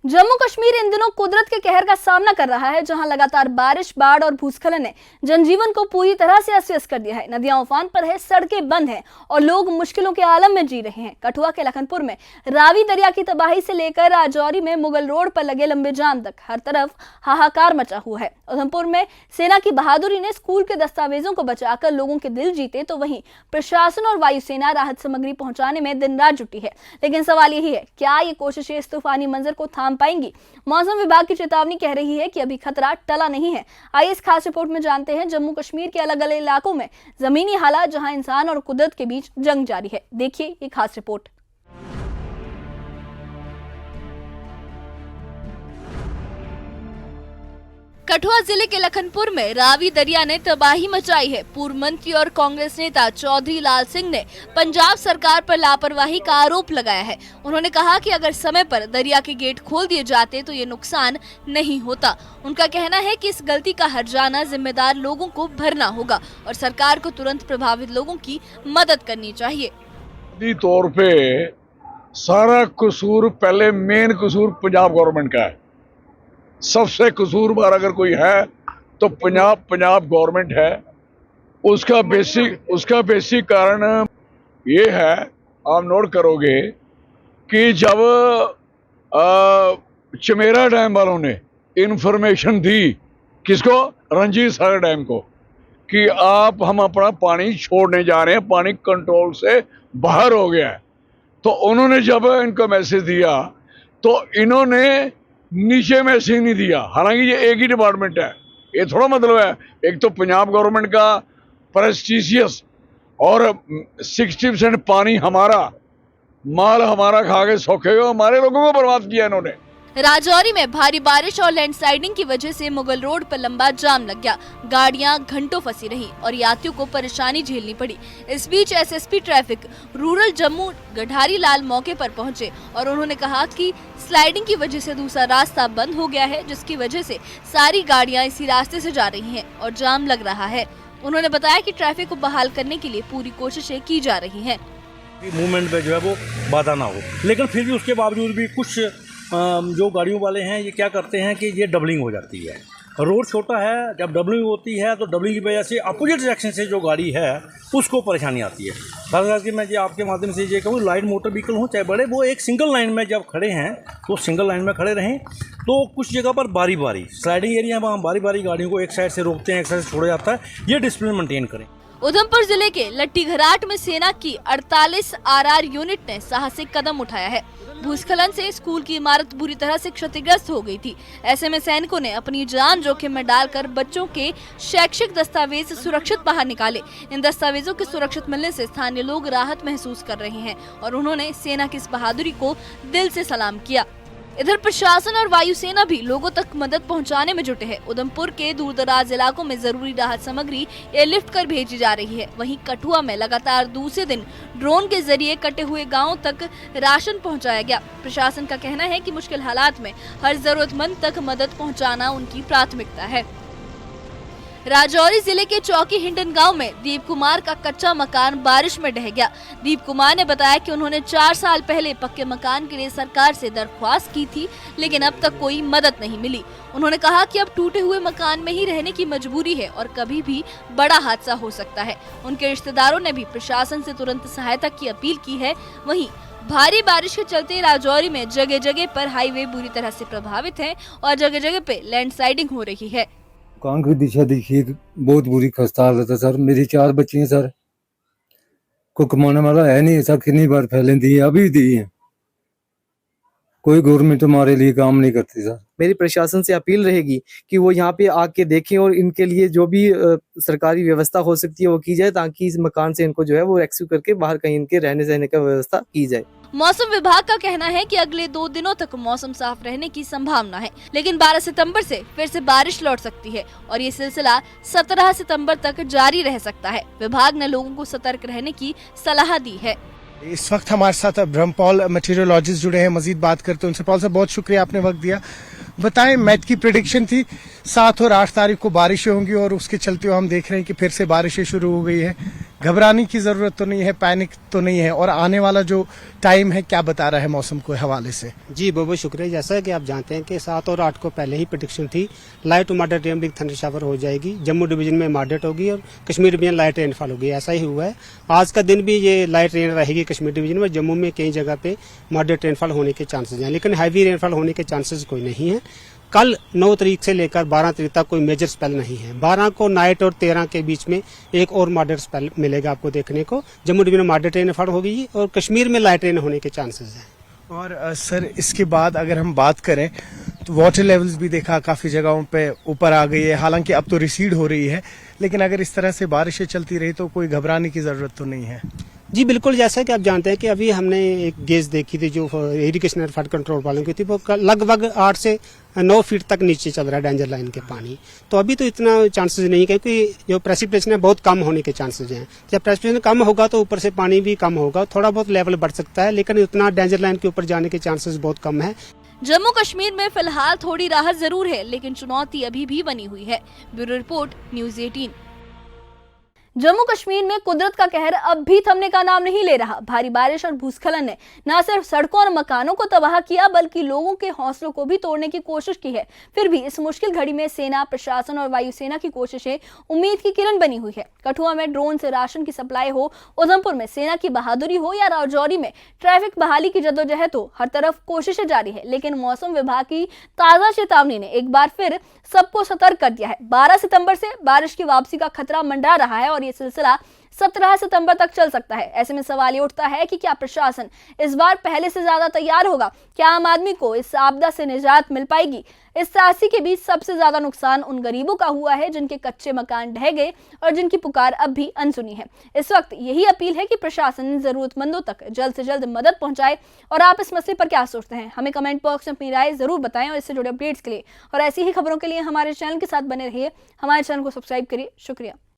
जम्मू कश्मीर इन दिनों कुदरत के कहर का सामना कर रहा है, जहां लगातार बारिश, बाढ़ और भूस्खलन ने जनजीवन को पूरी तरह से अस्त-व्यस्त कर दिया है। नदियां उफान पर है, सड़कें बंद हैं और लोग मुश्किलों के आलम में जी रहे हैं। कठुआ के लखनपुर में रावी दरिया की तबाही से लेकर राजौरी में मुगल रोड पर लगे लंबे जाम तक हर तरफ हाहाकार मचा हुआ है। उधमपुर में सेना की बहादुरी ने स्कूल के दस्तावेजों को बचाकर लोगों के दिल जीते, तो वहीं प्रशासन और वायुसेना राहत सामग्री पहुंचाने में दिन रात जुटी है। लेकिन सवाल यही है, क्या ये कोशिशें इस तूफानी मंजर को थाम पाएंगी? मौसम विभाग की चेतावनी कह रही है कि अभी खतरा टला नहीं है। आइए इस खास रिपोर्ट में जानते हैं जम्मू कश्मीर के अलग अलग इलाकों में जमीनी हालात, जहां इंसान और कुदरत के बीच जंग जारी है। देखिए ये खास रिपोर्ट। कठुआ जिले के लखनपुर में रावी दरिया ने तबाही मचाई है। पूर्व मंत्री और कांग्रेस नेता चौधरी लाल सिंह ने पंजाब सरकार पर लापरवाही का आरोप लगाया है। उन्होंने कहा कि अगर समय पर दरिया के गेट खोल दिए जाते तो ये नुकसान नहीं होता। उनका कहना है कि इस गलती का हर्जाना जिम्मेदार लोगों को भरना होगा और सरकार को तुरंत प्रभावित लोगों की मदद करनी चाहिए। तौर पे सारा कसूर, पहले मेन कसूर पंजाब गवर्नमेंट का है। सबसे कसूरवार अगर कोई है तो पंजाब गवर्नमेंट है। उसका बेसिक कारण ये है, आप नोट करोगे कि जब चमेरा डैम वालों ने इंफॉर्मेशन दी, किसको? रंजीत सागर डैम को, कि हम अपना पानी छोड़ने जा रहे हैं, पानी कंट्रोल से बाहर हो गया है। तो उन्होंने जब इनको मैसेज दिया तो इन्होंने नीचे मैसेज नहीं दिया। हालांकि ये एक ही डिपार्टमेंट है, ये थोड़ा मतलब है। एक तो पंजाब गवर्नमेंट का प्रेस्टिजियस और 60% पानी हमारा, माल हमारा खा के सौखे हो, हमारे लोगों को बर्बाद किया इन्होंने। राजौरी में भारी बारिश और लैंडस्लाइडिंग की वजह से मुगल रोड पर लंबा जाम लग गया। गाड़ियां घंटों फंसी रही और यात्रियों को परेशानी झेलनी पड़ी। इस बीच एसएसपी ट्रैफिक रूरल जम्मू गढ़ारी लाल मौके पर पहुंचे और उन्होंने कहा कि स्लाइडिंग की वजह से दूसरा रास्ता बंद हो गया है, जिसकी वजह से सारी गाड़ियां इसी रास्ते से जा रही हैं और जाम लग रहा है। उन्होंने बताया कि ट्रैफिक को बहाल करने के लिए पूरी कोशिशें की जा रही हैं। मूवमेंट पे जो है वो बाधा ना हो, लेकिन फिर भी उसके बावजूद भी कुछ जो गाड़ियों वाले हैं ये क्या करते हैं कि ये डबलिंग हो जाती है। रोड छोटा है, जब डबलिंग होती है तो डबलिंग की वजह से अपोजिट डायरेक्शन से जो गाड़ी है उसको परेशानी आती है। खास करके मैं ये आपके माध्यम से ये कहूँ, लाइट मोटर व्हीकल हो चाहे बड़े, वो एक सिंगल लाइन में जब खड़े हैं तो सिंगल लाइन में खड़े रहें। तो कुछ जगह पर बारी बारी स्लाइडिंग एरिया वहाँ बारी बारी गाड़ियों को एक साइड से रोकते हैं, एक साइड से छोड़ा जाता है। ये डिसिप्लिन मेंटेन करें। उधमपुर जिले के लट्टी घराट में सेना की 48 आरआर यूनिट ने साहसिक कदम उठाया है। भूस्खलन से स्कूल की इमारत बुरी तरह से क्षतिग्रस्त हो गई थी। ऐसे में सैनिकों ने अपनी जान जोखिम में डालकर बच्चों के शैक्षिक दस्तावेज सुरक्षित बाहर निकाले। इन दस्तावेजों के सुरक्षित मिलने से स्थानीय लोग राहत महसूस कर रहे हैं और उन्होंने सेना की इस बहादुरी को दिल से सलाम किया। इधर प्रशासन और वायुसेना भी लोगों तक मदद पहुंचाने में जुटे हैं। उधमपुर के दूरदराज इलाकों में जरूरी राहत सामग्री एयरलिफ्ट कर भेजी जा रही है। वहीं कठुआ में लगातार दूसरे दिन ड्रोन के जरिए कटे हुए गांवों तक राशन पहुंचाया गया। प्रशासन का कहना है कि मुश्किल हालात में हर जरूरतमंद तक मदद पहुंचाना उनकी प्राथमिकता है। राजौरी जिले के चौकी हिंडन गांव में दीप कुमार का कच्चा मकान बारिश में ढह गया। दीप कुमार ने बताया कि उन्होंने 4 साल पहले पक्के मकान के लिए सरकार से दरख्वास्त की थी, लेकिन अब तक कोई मदद नहीं मिली। उन्होंने कहा कि अब टूटे हुए मकान में ही रहने की मजबूरी है और कभी भी बड़ा हादसा हो सकता है। उनके रिश्तेदारों ने भी प्रशासन से तुरंत सहायता की अपील की है। वहीं भारी बारिश के चलते राजौरी में जगह जगह पर हाईवे बुरी तरह से प्रभावित है और जगह जगह पे लैंडस्लाइडिंग हो रही है। कान की दिशा देखिए, बहुत बुरी खस्ता हालत है सर। मेरी 4 बच्ची हैं सर, कोई कमाने वाला है नहीं। ऐसा कितनी बार फैले दी है, अभी दी है। कोई गवर्नमेंट हमारे लिए काम नहीं करती सर। मेरी प्रशासन से अपील रहेगी कि वो यहाँ पे आके देखें और इनके लिए जो भी सरकारी व्यवस्था हो सकती है वो की जाए, ताकि इस मकान से इनको जो है वो रेस्क्यू करके बाहर कहीं इनके रहने सहने का व्यवस्था की जाए। मौसम विभाग का कहना है कि अगले 2 दिनों तक मौसम साफ रहने की संभावना है, लेकिन 12 सितंबर से फिर से बारिश लौट सकती है और ये सिलसिला 17 सितंबर तक जारी रह सकता है। विभाग ने लोगों को सतर्क रहने की सलाह दी है। इस वक्त हमारे साथ ब्रह्मपॉल मटेरियोलॉजिस्ट जुड़े हैं, मजीद बात करते हैं उनसे। पॉल साहब, बहुत शुक्रिया, आपने वक्त दिया। बताएं, मैथ की प्रेडिक्शन थी 7 और 8 तारीख को बारिशें होंगी और उसके चलते हुए हम देख रहे हैं कि फिर से बारिशें शुरू हो गई है। घबराने की जरूरत तो नहीं है, पैनिक तो नहीं है, और आने वाला जो टाइम है क्या बता रहा है मौसम के हवाले से? जी बहुत बहुत शुक्रिया। जैसा कि आप जानते हैं कि 7 और 8 को पहले ही प्रेडिक्शन थी, light to moderate rain thunder shower हो जाएगी, जम्मू डिवीजन में मॉडरेट होगी और कश्मीर डिवीजन लाइट रेनफॉल होगी। ऐसा ही हुआ है। आज का दिन भी ये लाइट रेन रहेगी कश्मीर डिवीजन में, जम्मू में कई जगह पे मॉडरेट रेनफॉल होने के चांसेस हैं, लेकिन हैवी रेनफॉल होने के चांसेस कोई नहीं है। कल 9 तारीख से लेकर 12 तारीख तक कोई मेजर स्पेल नहीं है। 12 को नाइट और 13 के बीच में एक और मॉडरेट स्पेल मिलेगा आपको देखने को। जम्मू डिवीजन में मॉडरेट रेनफॉल होगी और कश्मीर में लाइट रेन होने के चांसेस हैं। और सर इसके बाद अगर हम बात करें तो वाटर लेवल्स भी देखा काफी जगहों पे ऊपर आ गई है, हालांकि अब तो रिसीड हो रही है, लेकिन अगर इस तरह से बारिशें चलती रही तो कोई घबराने की जरूरत तो नहीं है? जी बिल्कुल। जैसा कि आप जानते हैं कि अभी हमने एक गेज देखी थी जो इरिगेशन एंड फ्लड कंट्रोल वालों की थी, वो लगभग 8 से 9 फीट तक नीचे चल रहा है डेंजर लाइन के पानी। तो अभी तो इतना चांसेस नहीं है क्योंकि जो प्रेसिपिटेशन है बहुत कम होने के चांसेस हैं। जब प्रेसिपिटेशन कम होगा तो ऊपर से पानी भी कम होगा, थोड़ा बहुत लेवल बढ़ सकता है, लेकिन उतना डेंजर लाइन के ऊपर जाने के चांसेस बहुत कम है। जम्मू कश्मीर में फिलहाल थोड़ी राहत जरूर है, लेकिन चुनौती अभी भी बनी हुई है। Bureau report, news 18। Jammu Kashmir में कुदरत का कहर अब भी थमने का नाम नहीं ले रहा। भारी बारिश और भूस्खलन ने न सिर्फ सड़कों और मकानों को तबाह किया, बल्कि लोगों के हौसलों को भी तोड़ने की कोशिश की है। फिर भी इस मुश्किल घड़ी में सेना, प्रशासन और वायुसेना की कोशिशें उम्मीद की किरण बनी हुई है। कठुआ में ड्रोन से राशन की सप्लाई हो, उधमपुर में सेना की बहादुरी हो या राजौरी में ट्रैफिक बहाली की जद्दोजहद हो, हर तरफ कोशिशें जारी है। लेकिन मौसम विभाग की ताजा चेतावनी ने एक बार फिर सबको सतर्क कर दिया है। 12 सितंबर से बारिश की वापसी का खतरा मंडरा रहा है और ये सिलसिला 17 सितंबर तक चल सकता है। ऐसे में सवाल ये उठता है कि क्या प्रशासन इस बार पहले से ज्यादा तैयार होगा? क्या आम आदमी को इस आपदा से निजात मिल पाएगी? इस त्रासदी के बीच सबसे ज्यादा नुकसान उन गरीबों का हुआ है जिनके कच्चे मकान ढह गए और जिनकी पुकार अब भी अनसुनी है। इस वक्त यही अपील है कि प्रशासन जरूरतमंदों तक जल्द से जल्द मदद पहुंचाए। और आप इस मसले पर क्या सोचते हैं? हमें कमेंट बॉक्स में अपनी राय जरूर बताएं। और इससे जुड़े अपडेट्स के लिए और ऐसी ही खबरों के लिए हमारे चैनल के साथ बने रहिए। हमारे चैनल को सब्सक्राइब करिए। शुक्रिया।